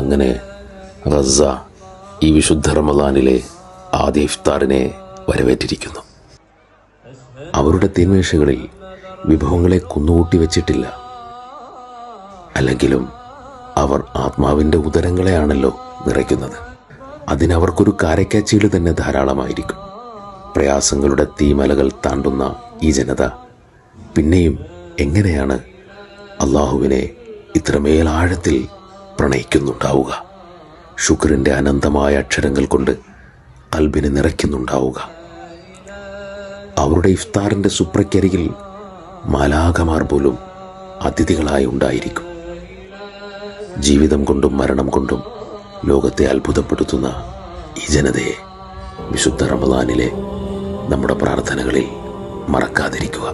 അങ്ങനെ ഗസ ഈ വിശുദ്ധ റമദാനിലെ ആദ്യ ഇഫ്താറിനെ വരവേറ്റിരിക്കുന്നു. അവരുടെ തീന്മേശകളിൽ വിഭവങ്ങളെ കുന്നുകൂട്ടി വെച്ചിട്ടില്ല. അല്ലെങ്കിലും അവർ ആത്മാവിൻ്റെ ഉദരങ്ങളെയാണല്ലോ നിറയ്ക്കുന്നത്. അതിനവർക്കൊരു കാരക്കാച്ചീട് തന്നെ ധാരാളമായിരിക്കും. പ്രയാസങ്ങളുടെ തീമലകൾ താണ്ടുന്ന ഈ ജനത പിന്നെയും എങ്ങനെയാണ് അള്ളാഹുവിനെ ഇത്രമേൽ ആഴത്തിൽ പ്രണയിക്കുന്നുണ്ടാവുക? ശുക്രിൻ്റെ അനന്തമായ അക്ഷരങ്ങൾ കൊണ്ട് ഖൽബിനെ നിറയ്ക്കുന്നുണ്ടാവുക. അവരുടെ ഇഫ്താറിൻ്റെ സുപ്രക്കരികിൽ മാലാഖമാർ പോലും അതിഥികളായി ഉണ്ടായിരിക്കും. ജീവിതം കൊണ്ടും മരണം കൊണ്ടും ലോകത്തെ അത്ഭുതപ്പെടുത്തുന്ന ഈ ജനതയെ വിശുദ്ധ റമദാനിലെ നമ്മുടെ പ്രാർത്ഥനകളിൽ മറക്കാതിരിക്കുക.